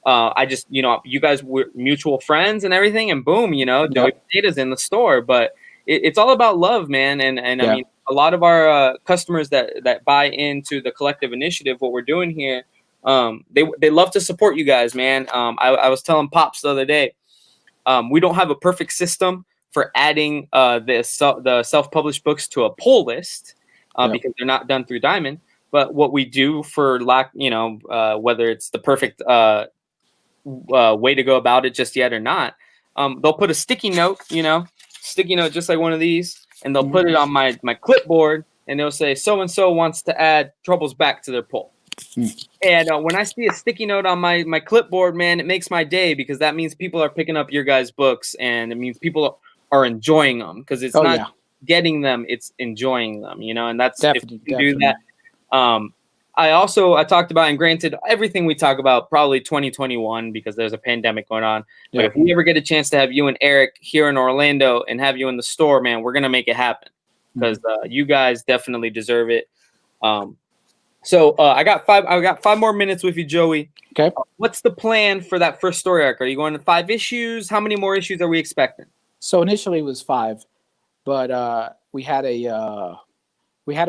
I just, you guys were mutual friends and everything, and boom, Joey Potatoes in the store. But it's all about love, man. And I Yeah. mean, a lot of our customers that buy into the collective initiative, what we're doing here, they love to support you guys, man. I was telling Pops the other day, we don't have a perfect system for adding the self-published books to a pull list because they're not done through Diamond. But what we do for whether it's the perfect way to go about it just yet or not, they'll put a sticky note just like one of these, and they'll put it on my clipboard, and they'll say so and so wants to add Troubles back to their poll. And when I see a sticky note on my clipboard, man, it makes my day because that means people are picking up your guys' books, and it means people are enjoying them because it's not getting them, it's enjoying them, and that's Definitely, if you can do that. I talked about, and granted, everything we talk about probably 2021 because there's a pandemic going on. But if we ever get a chance to have you and Eric here in Orlando and have you in the store, man, we're gonna make it happen because you guys definitely deserve it. So I got 5 more minutes with you, Joey. Okay. What's the plan for that first story arc? Are you going to 5 issues? How many more issues are we expecting? So initially it was 5, but we had a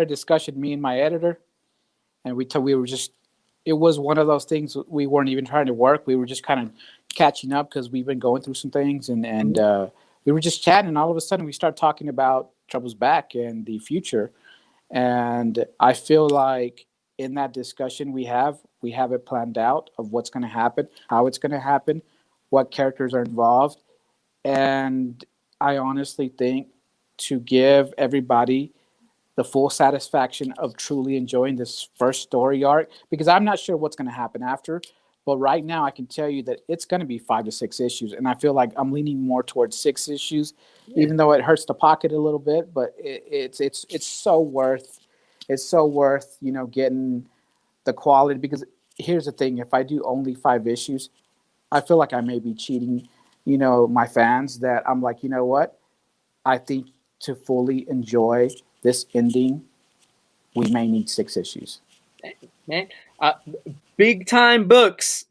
discussion, me and my editor. And it was one of those things we weren't even trying to work. We were just kind of catching up because we've been going through some things. And we were just chatting. And all of a sudden we start talking about Trouble's Back and the future. And I feel like in that discussion we have it planned out of what's going to happen, how it's going to happen, what characters are involved. And I honestly think to give everybody the full satisfaction of truly enjoying this first story arc, because I'm not sure what's going to happen after, but right now I can tell you that it's going to be 5 to 6 issues, and I feel like I'm leaning more towards 6 issues, even though it hurts the pocket a little bit. But it's so worth getting the quality, because here's the thing: if I do only 5 issues, I feel like I may be cheating, my fans. That I'm like, you know what? I think to fully enjoy this ending, we may need 6 issues. Man, Big Time Books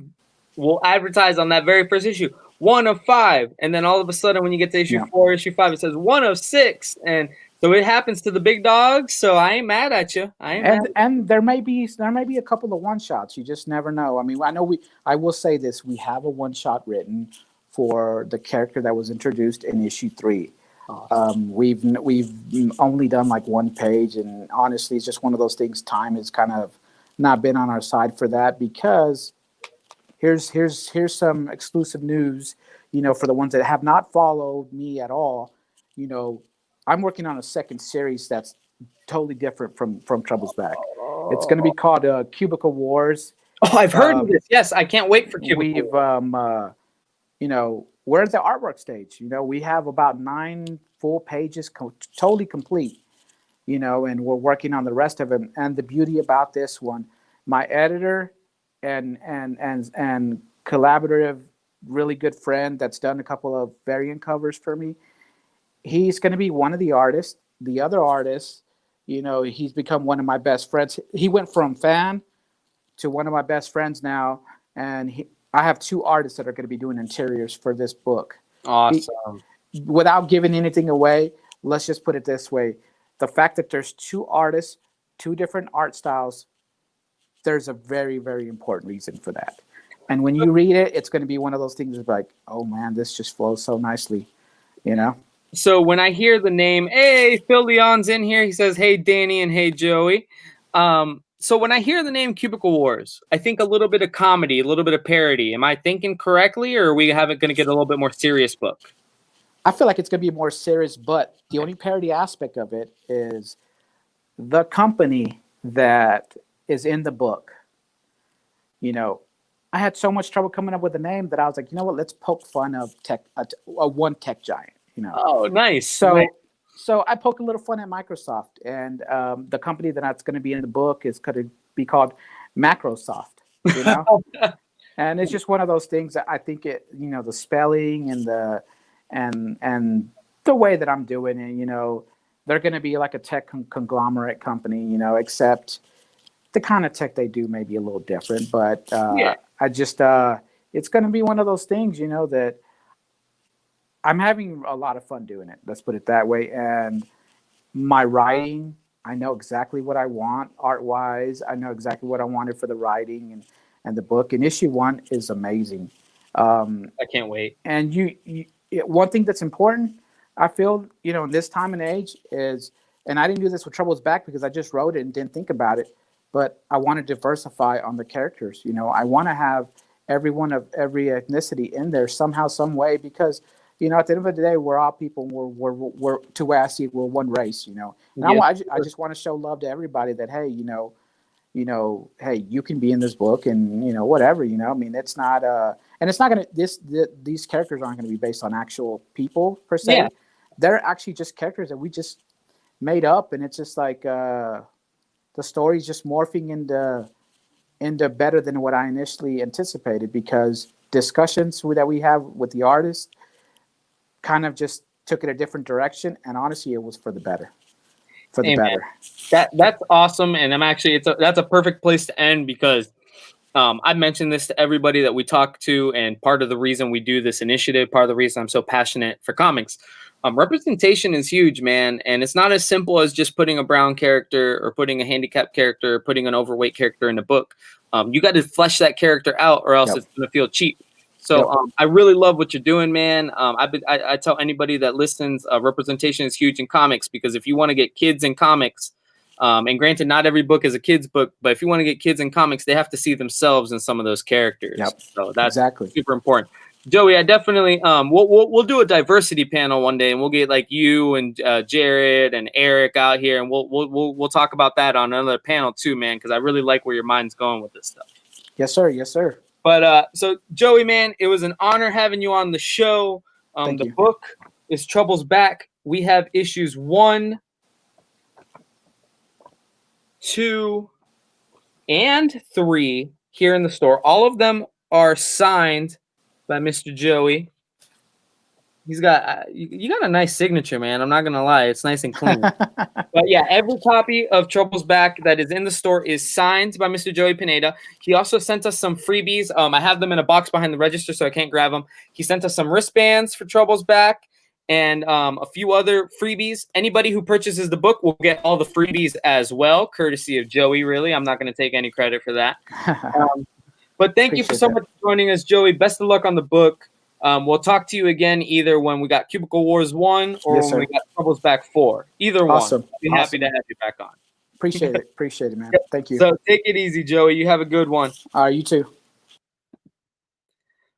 will advertise on that very first issue 1 of 5, and then all of a sudden when you get to issue 4, issue 5, it says 1 of 6, and so it happens to the big dogs. So I ain't mad at you. And there may be a couple of one shots. You just never know. I mean, I will say this: we have a one shot written for the character that was introduced in issue 3. Awesome. We've only done like 1 page, and honestly, it's just one of those things. Time has kind of not been on our side for that, because here's some exclusive news. For the ones that have not followed me at all, I'm working on a second series that's totally different from Trouble's Back. It's going to be called Cubicle Wars. Oh, I've heard of this. Yes, I can't wait for Cubicle Wars. We're at the artwork stage. We have about 9 full pages totally complete, and we're working on the rest of them. And the beauty about this one, my editor and collaborative, really good friend that's done a couple of variant covers for me, he's going to be one of the artists. The other artist, he's become one of my best friends. He went from fan to one of my best friends now, and I have two artists that are going to be doing interiors for this book. Awesome. Without giving anything away, let's just put it this way: the fact that there's two artists, two different art styles, there's a very, very important reason for that. And when you read it, it's going to be one of those things like, oh man, this just flows so nicely, So when I hear the name, hey, Phil Leon's in here. He says, hey, Danny, and hey, Joey. So when I hear the name Cubicle Wars, I think a little bit of comedy, a little bit of parody. Am I thinking correctly, or are we going to get a little bit more serious book? I feel like it's going to be more serious, but the only parody aspect of it is the company that is in the book. I had so much trouble coming up with a name that I was like, you know what? Let's poke fun of one tech giant. Oh, nice. So I poke a little fun at Microsoft, and the company that's going to be in the book is going to be called Macrosoft. And it's just one of those things that I think the spelling and the way that I'm doing it, they're going to be like a tech conglomerate company, except the kind of tech they do may be a little different, but I just it's going to be one of those things, that I'm having a lot of fun doing it. Let's put it that way. And my writing, I know exactly what I want art-wise. I know exactly what I wanted for the writing and the book. And issue 1 is amazing. I can't wait. And one thing that's important, I feel, in this time and age is, and I didn't do this with Trouble's Back because I just wrote it and didn't think about it, but I want to diversify on the characters. I want to have everyone of every ethnicity in there somehow, some way, because at the end of the day, we're all people. We're to the way I see it, we're one race. And I just want to show love to everybody that hey, hey, you can be in this book and whatever. I mean, it's not and it's not gonna these characters aren't gonna be based on actual people per se. Yeah. They're actually just characters that we just made up, and it's just like the story's just morphing into better than what I initially anticipated, because discussions that we have with the artist kind of just took it a different direction, and honestly, it was for the better. Better. That's awesome, and that's a perfect place to end, because I mentioned this to everybody that we talk to, and part of the reason we do this initiative, part of the reason I'm so passionate for comics, representation is huge, man, and it's not as simple as just putting a brown character or putting a handicapped character or putting an overweight character in a book. You got to flesh that character out, or else it's going to feel cheap. So I really love what you're doing, man. I tell anybody that listens, representation is huge in comics, because if you want to get kids in comics, and granted, not every book is a kid's book, but if you want to get kids in comics, they have to see themselves in some of those characters. So that's super important. Joey, I definitely we'll do a diversity panel one day, and we'll get like you and Jared and Eric out here, and we'll talk about that on another panel too, man, because I really like where your mind's going with this stuff. Yes, sir. Yes, sir. But so Joey, man, it was an honor having you on the show. The book is Trouble's Back. We have issues 1, 2, and 3 here in the store. All of them are signed by Mr. Joey. He's got you got a nice signature, man. I'm not gonna lie, it's nice and clean. But yeah, every copy of Trouble's Back that is in the store is signed by Mr. Joey Pineda. He also sent us some freebies. I have them in a box behind the register, so I can't grab them. He sent us some wristbands for Trouble's Back and a few other freebies. Anybody who purchases the book will get all the freebies as well, courtesy of Joey. Really, I'm not going to take any credit for that. But thank you so much for joining us, Joey. Best of luck on the book. We'll talk to you again either when we got Cubicle Wars 1 or when we got Trouble's Back 4. Either one. I'll be happy to have you back on. Appreciate it. Appreciate it, man. Thank you. So take it easy, Joey. You have a good one. All right, you too.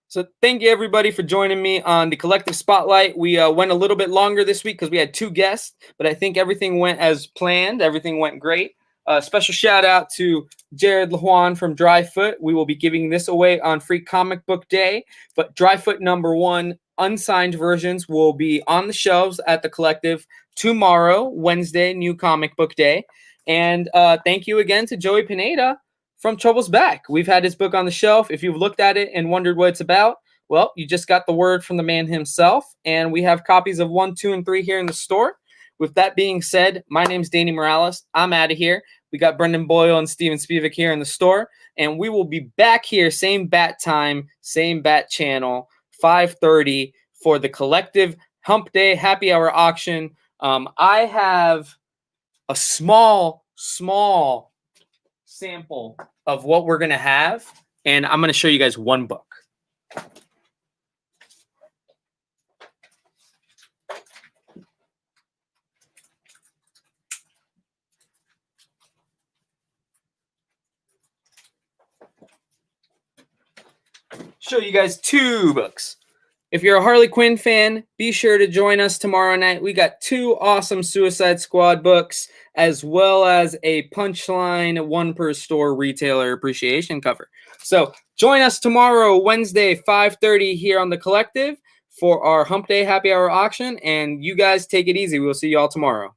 So thank you, everybody, for joining me on the Collective Spotlight. We went a little bit longer this week because we had 2 guests, but I think everything went as planned. Everything went great. Special shout out to Jared Lujan from Dryfoot. We will be giving this away on Free Comic Book Day, but Dryfoot #1 unsigned versions will be on the shelves at the Collective tomorrow, Wednesday, New Comic Book Day. And thank you again to Joey Pineda from Trouble's Back. We've had his book on the shelf. If you've looked at it and wondered what it's about, Well, you just got the word from the man himself, and we have copies of 1, 2, and 3 here in the store. With that being said, my name's Danny Morales. I'm out of here. We got Brendan Boyle and Steven Spivak here in the store, and we will be back here, same bat time, same bat channel, 5:30 for the collective Hump Day Happy Hour auction. I have a small sample of what we're going to have, and I'm going to show you guys one book. Show you guys 2 books. If you're a Harley Quinn fan, be sure to join us tomorrow night. We got 2 awesome Suicide Squad books, as well as a Punchline 1 per store retailer appreciation cover. So join us tomorrow, Wednesday, 5:30 here on The Collective for our Hump Day Happy Hour auction. And you guys take it easy. We'll see you all tomorrow.